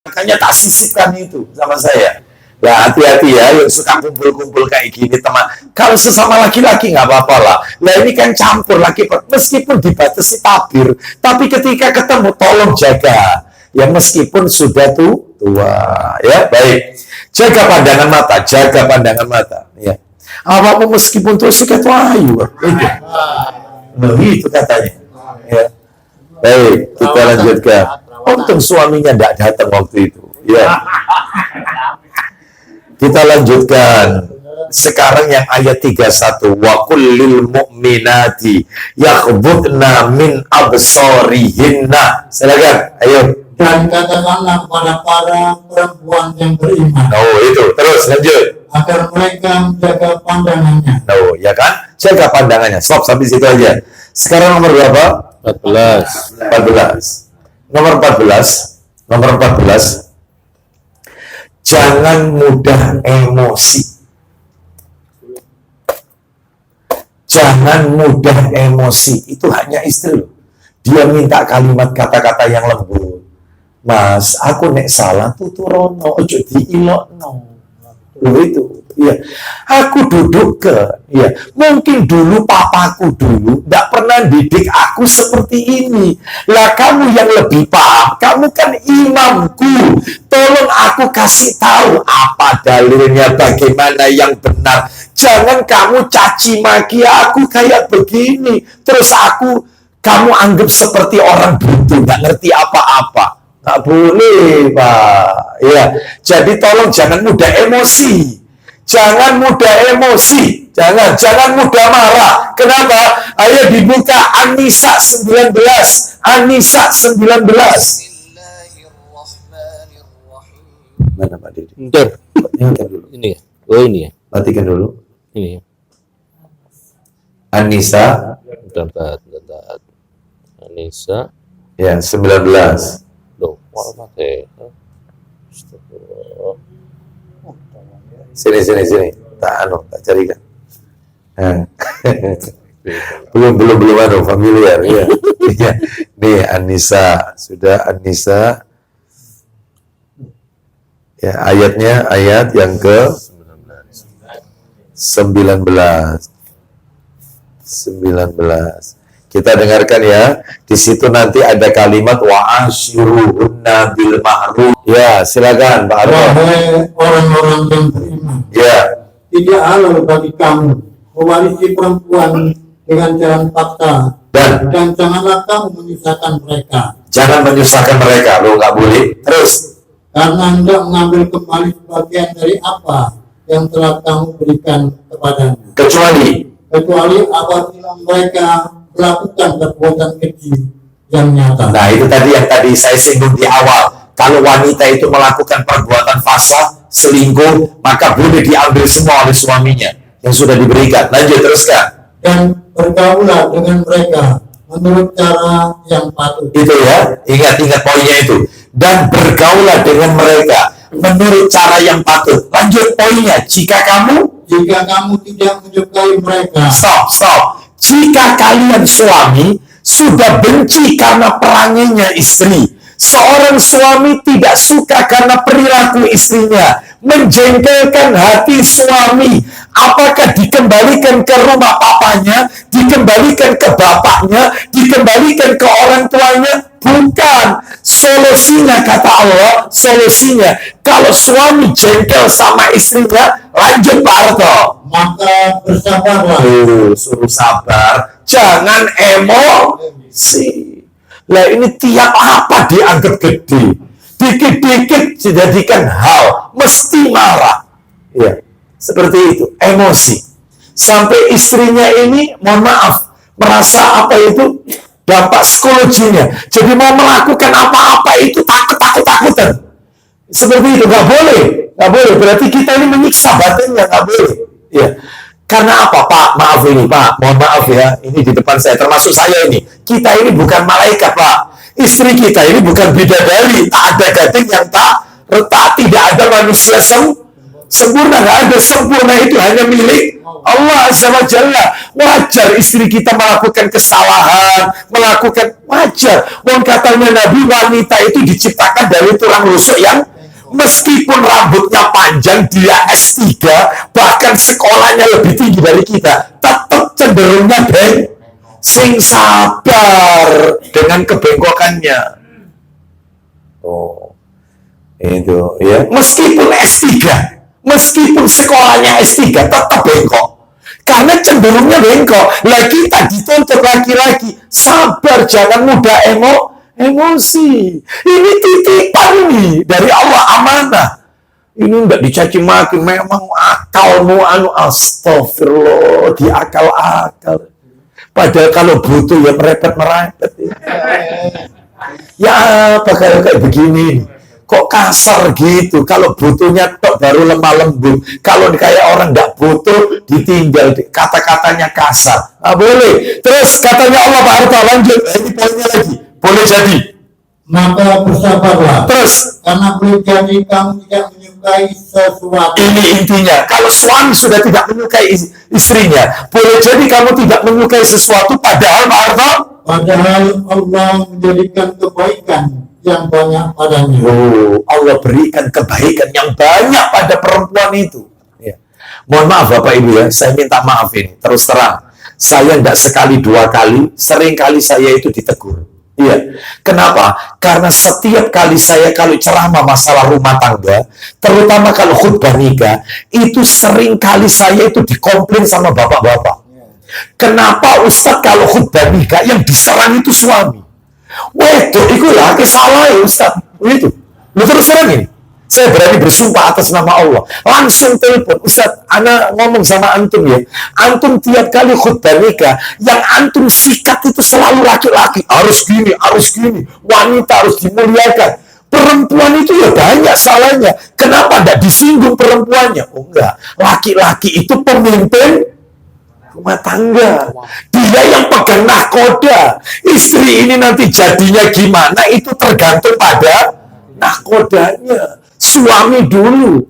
Makanya tak sisipkan itu sama saya. Ya hati-hati ya yang suka kumpul-kumpul kayak gini teman. Kalau sesama laki-laki nggak apa-apa lah. Nah ini kan campur laki, meskipun dibatasi tabir, tapi ketika ketemu tolong jaga. Ya meskipun sudah tua. Ya baik. Jaga pandangan mata, jaga pandangan mata. Ya. Apa meskipun tuh sikat ayu. Itu katanya. Ya. Baik, kita lanjutkan. Untung suaminya tidak datang waktu itu. Ya. Kita lanjutkan. Sekarang yang ayat 31. Wa kullil mu'minati yakhdudna min absarihinna. Silakan, ayo. Dan katakanlah kepada para perempuan yang beriman. Oh, itu. Terus lanjut. Agar mereka menjaga pandangannya. Oh, ya kan? Jaga pandangannya. Stop sampai situ aja. Sekarang nomor berapa? 14. Nomor 14. Jangan mudah emosi. Jangan mudah emosi. Itu hanya istri loh. Dia minta kalimat kata-kata yang lembut. Mas, aku nek salah tuturono, ojo diilokno. Loh itu. Ya, aku duduk ya, mungkin dulu papaku dulu tidak pernah didik aku seperti ini. Lah kamu yang lebih paham, kamu kan imamku. Tolong aku kasih tahu apa dalilnya, bagaimana yang benar. Jangan kamu caci maki aku kayak begini. Terus kamu anggap seperti orang butuh, nggak ngerti apa-apa. Tak boleh, Pak. Ya, jadi tolong jangan mudah emosi. Jangan mudah emosi, jangan mudah marah. Kenapa? Ayo dibuka An-Nisa 19. An-Nisa 19. Mana Pak Didi? Bentar. Ini ya. Oh ini ya. Matikan dulu. Ini ya. An-Nisa. Bentar. An-Nisa. Ya, 19. Loh, kok pakai? Sini. Tak carikan. belum familiar ya. Nih An-Nisa, sudah An-Nisa. Ya, ayatnya ayat yang ke 19. Kita dengarkan ya. Di situ nanti ada kalimat wa ashiruhunna bil ma'ruf. Ya, silakan Pak Arno. Wahai orang-orang yang beriman. Ya. Tidak halal bagi kamu mewarisi perempuan dengan jalan paksa. Dan janganlah kamu menyusahkan mereka. Jangan menyusahkan mereka, lo nggak boleh. Terus. Karena hendak mengambil kembali sebagian dari apa yang telah kamu berikan kepadanya. Kecuali apabila mereka melakukan perbuatan keji yang nyata. Nah itu tadi yang tadi saya singgung di awal. Kalau wanita itu melakukan perbuatan fasad, selingkuh, maka boleh diambil semua oleh suaminya yang sudah diberikan. Lanjut teruskan. Dan bergaulah dengan mereka menurut cara yang patut. Itu ya, ingat poinnya itu. Dan bergaulah dengan mereka menurut cara yang patut. Lanjut poinnya. Jika kamu tidak menyukai mereka. Stop. Jika kalian suami sudah benci karena peranginya istri, seorang suami tidak suka karena perilaku istrinya, menjengkelkan hati suami, apakah dikembalikan ke rumah papanya, dikembalikan ke bapaknya, dikembalikan ke orang tuanya? Bukan. Solusinya kata Allah, kalau suami jengkel sama istrinya, lanjut Pak Arto, maka bersabarlah. Suruh sabar, jangan emosi. Lah ini tiap apa dianggap gede, dikit-dikit dijadikan hal, mesti marah. Ya, seperti itu, emosi. Sampai istrinya ini, mohon maaf, merasa apa itu dampak psikologinya. Jadi mau melakukan apa-apa itu takutan. Seperti itu, nggak boleh. Berarti kita ini menyiksa batinnya, nggak boleh. Ya. Karena apa, Pak? Maaf ini, Pak. Mohon maaf ya. Ini di depan saya, termasuk saya ini. Kita ini bukan malaikat, Pak. Istri kita ini bukan bidadari. Tak ada gading yang tak retak. Tidak ada manusia sempurna. Nggak ada sempurna, itu hanya milik Allah Azza wa Jalla. Wajar istri kita melakukan kesalahan, melakukan wajar. Wong katanya Nabi, wanita itu diciptakan dari tulang rusuk yang meskipun rambutnya panjang, dia S3, bahkan sekolahnya lebih tinggi dari kita, tetap cenderungnya sing sabar dengan kebengkokannya. Oh, itu ya. Meskipun S3, meskipun sekolahnya S3, tetap bengkok. Karena cenderungnya bengkok. Lah kita dituntut laki-laki sabar, jangan mudah emosi. Ini titipan nih dari Allah, amanah. Ini enggak dicaci maki, memang akalmu astagfirullah, diakal-akal. Padahal kalau butuh ya merepet-merepet. Ya apa kayak begini? Kok kasar gitu? Kalau butuhnya tok baru lemah lembut. Kalau kayak orang nggak butuh ditinggal, kata-katanya kasar. Ah, boleh. Terus katanya Allah Pak Harta, lanjut. Ini poinnya lagi. Boleh jadi. Maka bersabarlah. Terus Karena boleh jadi kamu tidak menyukai sesuatu. ini intinya. Kalau suami sudah tidak menyukai istrinya, boleh jadi kamu tidak menyukai sesuatu. Padahal Pak Harta, Padahal Allah menjadikan kebaikan yang banyak padanya. oh, Allah berikan kebaikan yang banyak pada perempuan itu. Ya. Mohon maaf Bapak Ibu ya, saya minta maaf ini. Terus terang, saya tidak sekali dua kali, sering kali saya itu ditegur. Iya. Kenapa? Karena setiap kali saya kalau ceramah masalah rumah tangga, terutama kalau khutbah nikah, itu sering kali saya itu dikomplain sama bapak-bapak. Kenapa Ustadz kalau khutbah nikah yang diserang itu suami? Waduh, itu laki salah ya Ustadz. Itu. Lu terus terang ini. Saya berani bersumpah atas nama Allah. Langsung telepon, Ustadz, ana ngomong sama antum ya. Antum tiap kali khutbah nikah, yang antum sikat itu selalu laki-laki. Harus gini, wanita harus dimuliakan. Perempuan itu ya banyak salahnya. Kenapa tidak disinggung perempuannya? Oh enggak, laki-laki itu pemimpin rumah tangga. Dia yang pegang nahkoda. Istri ini nanti jadinya gimana itu tergantung pada nahkodanya. Suami dulu.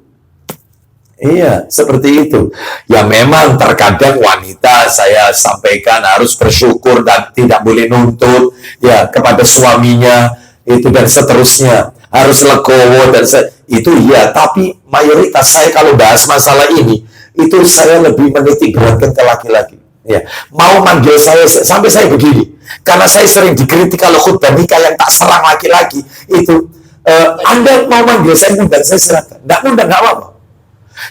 Iya, seperti itu. Ya memang terkadang wanita saya sampaikan harus bersyukur dan tidak boleh nuntut ya kepada suaminya itu dan seterusnya. Harus legowo dan itu iya, tapi mayoritas saya kalau bahas masalah ini itu saya lebih menitik beratkan ke laki-laki. Ya, mau manggil saya sampai saya begini. Karena saya sering dikritik kalau khutbah nikah yang tak serang laki-laki itu. Anda mau manggil saya undang, saya silakan. Nggak undang, nggak apa-apa.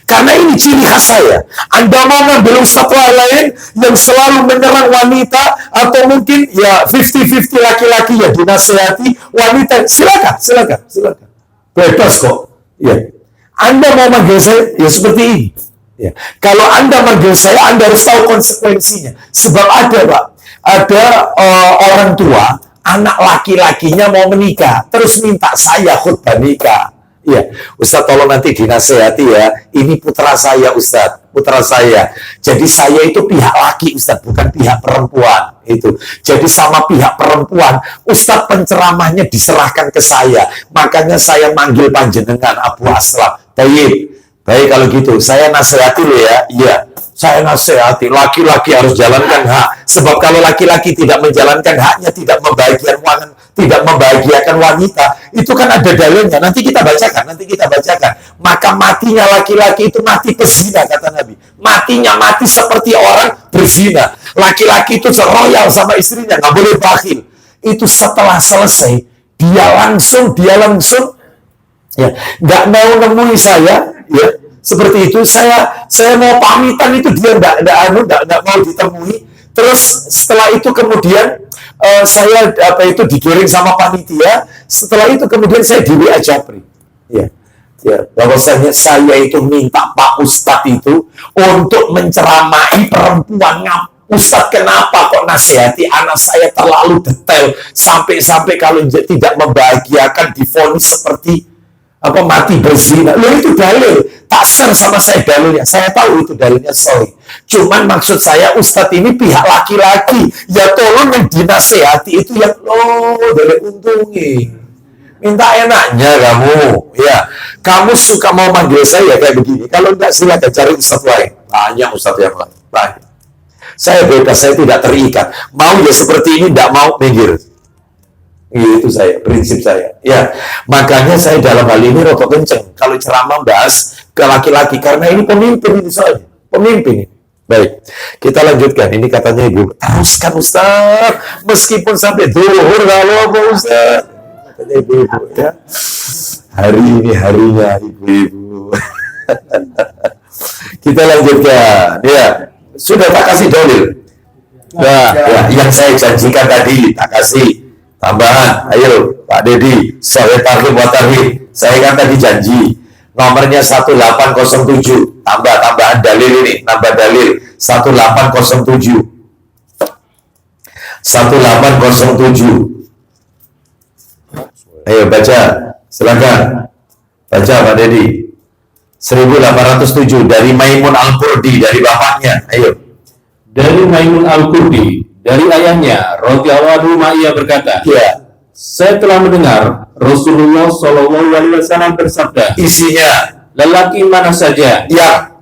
Karena ini ciri khas saya. Anda mau ngambil ustadz lain yang selalu menyerang wanita atau mungkin ya 50-50 laki-laki ya dinasihati wanita, silakan. Bebas kok. Ya. Anda mau manggil saya ya seperti ini. Ya. Kalau Anda manggil saya, Anda harus tahu konsekuensinya. Sebab ada Pak, ada orang tua, anak laki-lakinya mau menikah, terus minta saya khutbah nikah. Iya, Ustadz tolong nanti dinasehati ya. Ini putra saya Ustadz, putra saya. Jadi saya itu pihak laki Ustadz, bukan pihak perempuan. Itu. Jadi sama pihak perempuan, Ustadz penceramahnya diserahkan ke saya. Makanya saya manggil panjenengan Abu Aslam. Baik kalau gitu, saya nasihati lo ya. Iya, saya nasihati. Laki-laki harus jalankan hak. Sebab kalau laki-laki tidak menjalankan haknya, tidak membahagiakan wanita, itu kan ada dalilnya. Nanti kita bacakan. Maka matinya laki-laki itu mati pezina, kata Nabi. Matinya mati seperti orang berzina. Laki-laki itu royal sama istrinya, nggak boleh bakhil. Itu setelah selesai, dia langsung ya nggak mau nemui saya, ya seperti itu. Saya mau pamitan itu dia nggak mau ditemui. Terus setelah itu kemudian saya digiring sama panitia. Setelah itu kemudian saya di WA Japri. Ya, bahwasanya saya itu minta Pak Ustadz itu untuk menceramai perempuan. Ustadz kenapa kok nasihati anak saya terlalu detail sampai kalau tidak membahagiakan divonis seperti mati berzina. Loh itu dalil. Tak share sama saya dalilnya. Saya tahu itu dalilnya sorry. Cuman maksud saya Ustadz ini pihak laki-laki. Ya tolong yang dinasehati itu yang dari untungin. Minta enaknya kamu. Ya, kamu suka mau manggil saya kayak begini. Kalau enggak silakan cari Ustadz lain. Banyak Ustaz yang lain. Banyak. Saya bebas, saya tidak terikat. Mau ya seperti ini, tidak mau minggir. Itu saya, prinsip saya. Ya, makanya saya dalam hal ini rotok kenceng. Kalau ceramah bahas ke laki-laki, karena ini pemimpin ini soalnya. Pemimpin ini. Baik, kita lanjutkan. Ini katanya ibu, teruskan Ustaz, meskipun sampai zuhur kalau mau Ustaz. Katanya ibu-ibu ya. Hari ini harinya ibu-ibu. Kita lanjutkan. Ya, sudah tak kasih dalil. Nah, ya, yang saya janjikan tadi tak kasih tambahan. Ayo Pak Dedi, saya tarhib buat tarhib. Saya kan tadi janji nomornya 1807. Tambahan dalil ini, nambah dalil 1807. 1807. Ayo baca, silakan. Baca Pak Dedi. 1807 dari Maimun Al-Qurdi, dari bapaknya. Ayo. Dari Maimun Al-Qurdi, dari ayahnya, radhiyallahu anhu, ia berkata, Ya, saya telah mendengar Rasulullah Shallallahu Alaihi Wasallam bersabda, isinya lelaki mana saja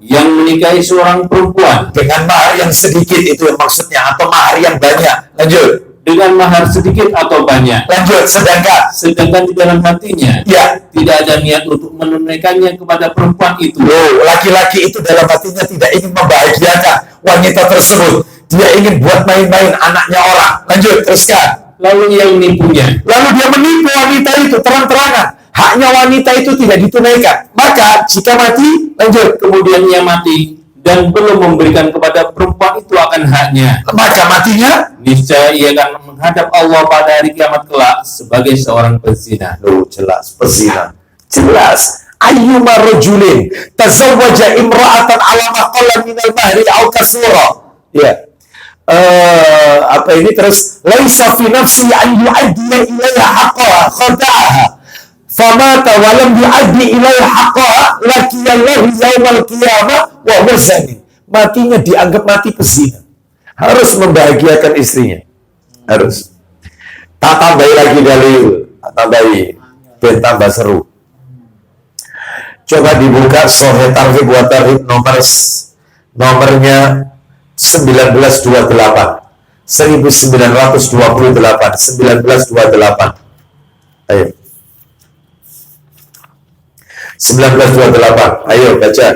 yang menikahi seorang perempuan dengan mahar yang sedikit, itu yang maksudnya, atau mahar yang banyak. Lanjut. dengan mahar sedikit atau banyak, Lanjut, sedangkan di dalam hatinya ya, tidak ada niat untuk menunaikannya kepada perempuan itu, loh, laki-laki itu dalam hatinya tidak ingin membahagiakan wanita tersebut. Dia ingin buat main-main anaknya orang. Lanjut, teruskan. lalu ia menipunya, Lalu dia menipu wanita itu terang-terangan. Haknya wanita itu tidak ditunaikan. Maka jika mati, lanjut. kemudian ia mati dan belum memberikan kepada perempuan itu akan haknya, Maka matinya, niscaya ia akan menghadap Allah pada hari kiamat kelak sebagai seorang pezina. loh, jelas pezina. Jelas. Ayyuma rajulin tazawwaja imra'atan ala ma qalla minal mahri aw kasura. Ya. Apa ini terus, laisa fi nafsi an yu'addi ilaiha haqqaha khada'aha famata wa lam yu'addi ilaiha haqqaha laqiyallahi yaumal qiyamah wa huwa zani. Matinya dianggap mati pezina. Harus membahagiakan istrinya. Harus. Tak tambahi lagi dalil, tambahi dan tambah seru. Coba dibuka Sahih Targhib wa Tarhib nomornya 1928. 1928. Ayo. 1928. Ayo baca.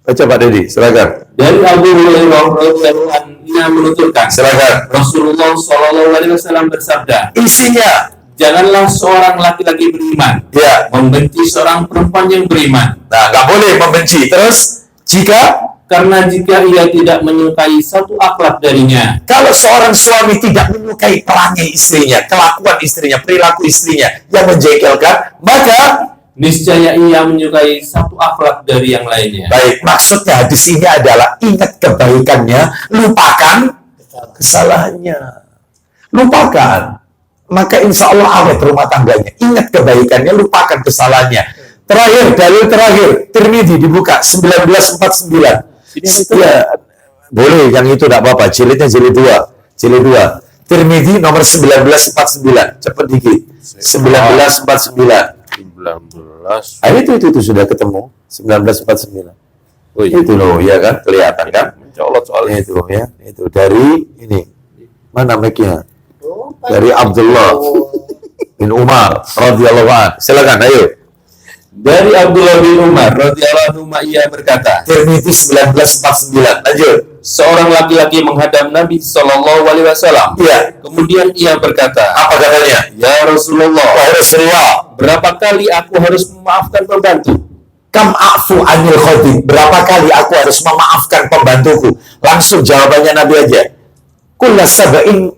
Baca Pak Dedi, silakan. Dari Abu Hurairah radhiyallahu anhu menuturkan, Silakan. Rasulullah Shallallahu Alaihi Wasallam bersabda, Isinya, janganlah seorang laki-laki beriman ya. membenci seorang perempuan yang beriman, Nah, nggak boleh membenci. Terus, karena jika ia tidak menyukai satu akhlak darinya, kalau seorang suami tidak menyukai perangai istrinya, kelakuan istrinya, perilaku istrinya yang menjengkelkan, maka niscaya ia menyukai satu akhlak dari yang lainnya. baik, maksudnya hadis ini adalah ingat kebaikannya, lupakan kesalahannya. Lupakan. Maka insya Allah awet rumah tangganya. Ingat kebaikannya, lupakan kesalahannya. Terakhir, dalil terakhir, Tirmidzi dibuka 1949. Ya, boleh, yang itu tidak apa-apa. Jilidnya jilid 2. Jilid 2. Tirmidzi nomor 1949. Cepat dikit. 1949. 19. Itu sudah ketemu 1949. Oh iya. Itu loh, ya kan, kelihatan kan? Mencolot soalnya. Itu ya, itu dari ini. Mana mic-nya? Dari Abdullah bin Umar radhiyallahu anhu. Silakan, ayo. Dari Abdullah bin Umar radhiyallahu anhu, ia berkata, Tirmidzi 1949. Lanjut. seorang laki-laki menghadap Nabi Shallallahu Alaihi Wasallam. Iya. Kemudian ia berkata, Apa katanya? ya Rasulullah, Wahai Rasulullah, berapa kali aku harus memaafkan pembantu? kam afu anil khadib. Berapa kali aku harus memaafkan pembantuku? Langsung jawabannya Nabi aja. Kulla sab'in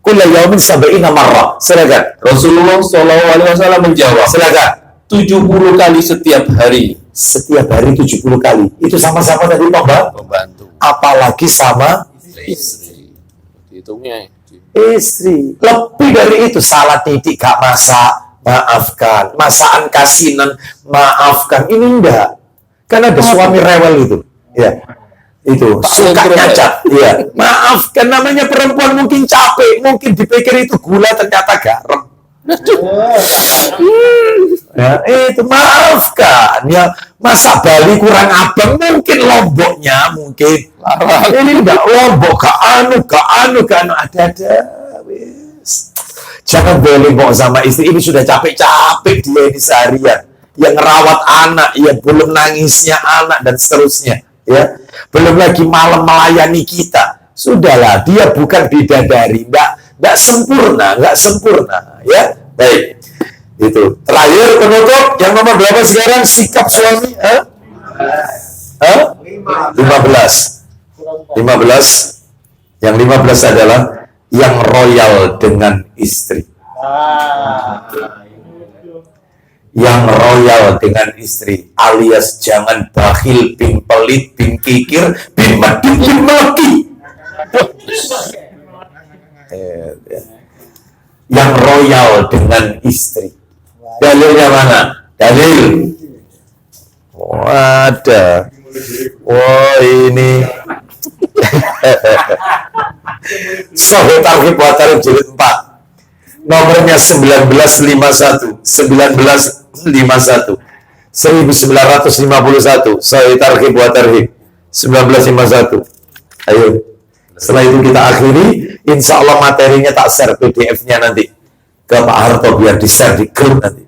kulla yaumin sab'ina marrah. Silakan. Rasulullah Shallallahu Alaihi Wasallam menjawab, Silakan. 70 kali setiap hari. Setiap hari 70 kali. Itu sama-sama tadi Pembantu. apalagi sama Istri. Hitungnya. istri. Lebih dari itu, salah titik gak masak, maafkan. Masakan kasinan, maafkan. Ini enggak. Kan ada suami rewel itu. Ya. Itu suka nyacat. Iya. Maafkan, namanya perempuan mungkin capek, mungkin dipikir itu gula ternyata garam. Ya, itu maafkan ya, masa Bali kurang abang, mungkin Lomboknya mungkin ini enggak Lombok ke anu ada wis. Jangan boleh mau sama istri, ini sudah capek-capek dia ini seharian yang ngerawat anak, ya belum nangisnya anak dan seterusnya ya, belum lagi malam melayani kita. Sudahlah, dia bukan bidadari, enggak sempurna ya. Baik, itu terakhir penutup yang nomor berapa sekarang, sikap suami 15 yang 15 adalah yang royal dengan istri, yang royal dengan istri, alias jangan bakhil, bin pelit, bin kikir, bin medit, bin meleki. Yang royal dengan istri. Dalilnya mana? Dalil. Oh, ada. Oh, ini. Sahih Targhib wa Tarhib jilid 4. Nomornya 1951. 1951. 1951. Sahih Targhib wa Tarhib 1951. Ayo. Setelah itu kita akhiri, insya Allah materinya tak share PDF-nya nanti ke Pak Harto biar di share di grup nanti.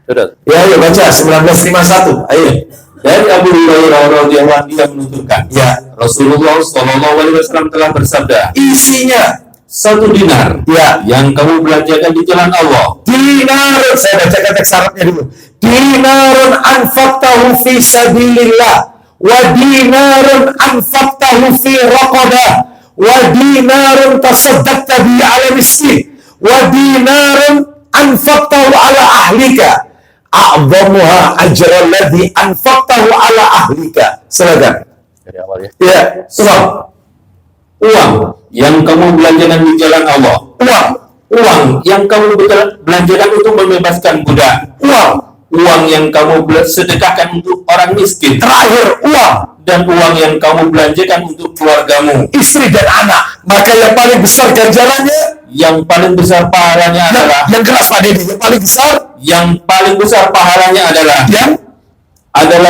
Sudah. Ya, ayo baca 1951. Ayo. Dari Abu Hurairah radhiyallahu anhu yang menunturkan, Ya, Rasulullah Shallallahu Alaihi Wasallam telah bersabda, isinya 1 dinar ya, yang kamu belanjakan di jalan Allah, dinarun, saya baca teks syaratnya dulu. Dinarun anfaqtahu fi sabilillah, wa dinarun anfaqtahu fi raqabah, wa dinarun tasaddaqta bi ala miskin, wa dinarun anfaqtahu ala ahlika, a'zamuha ajra alladhi anfaqtahu ala ahlika. Silakan. Dari awal ya. Ya, uang yang kamu belanjakan di jalan Allah, uang yang kamu belanjakan untuk membebaskan budak, uang yang kamu sedekahkan untuk orang miskin, terakhir uang, dan uang yang kamu belanjakan untuk keluargamu, istri dan anak. Maka yang paling besar ganjarannya, yang paling besar pahalanya adalah yang keras Pak Deddy, yang paling besar pahalanya adalah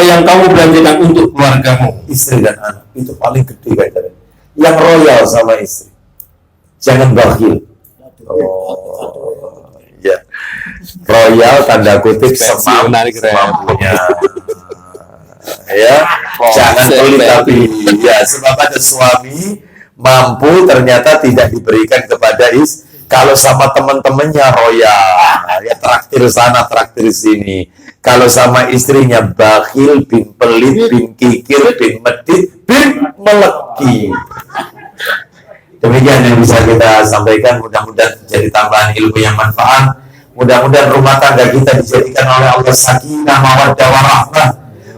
yang kamu belanjakan untuk keluargamu, istri dan anak. Itu paling gede kaitannya. Yang royal sama istri, jangan bakhil. Oh, ya, royal tanda kutip semampunya. Ya, jangan pelit tapi ya, sebab ada suami mampu ternyata tidak diberikan kepada istri. Kalau sama teman-temannya royal, ya traktir sana, traktir sini. Kalau sama istrinya bakhil, bin pelit, bin kikir, bin medit, bin meleki. Demikian yang bisa kita sampaikan. Mudah-mudahan jadi tambahan ilmu yang manfaat. Mudah-mudahan rumah tangga kita dijadikan oleh Allah sakinah, mawaddah, warahmah.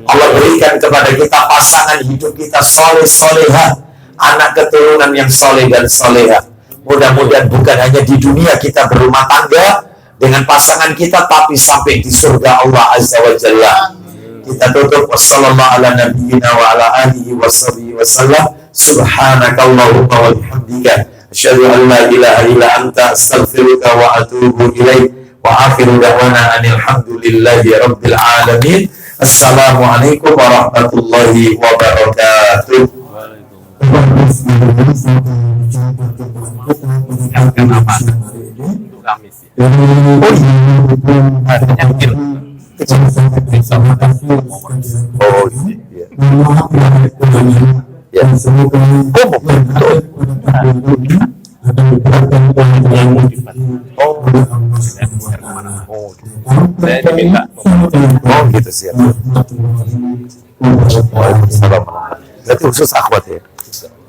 Allah berikan kepada kita pasangan hidup kita soleh, solehah, anak keturunan yang soleh dan solehah. Mudah-mudahan bukan hanya di dunia kita berumah tangga dengan pasangan kita, tapi sampai di surga Allah Azza wa Jalla. Kita tutup wassallallahu ala nabiyyina wa ala alihi washabihi wasallam. Subhanakallahumma wa bihamdika asyhadu an la ilaha illa anta astaghfiruka wa atubu ilaik. Wa akhiru da'wana anil hamdulillahi rabbil alamin. Assalamualaikum warahmatullahi wabarakatuh. Kenapa? Untuk Kamis ya. Artinya kecil. Oh iya. Ya. Saya diminta. Oh gitu siap. Waalaikumsalam. Berarti khusus akhwat ya.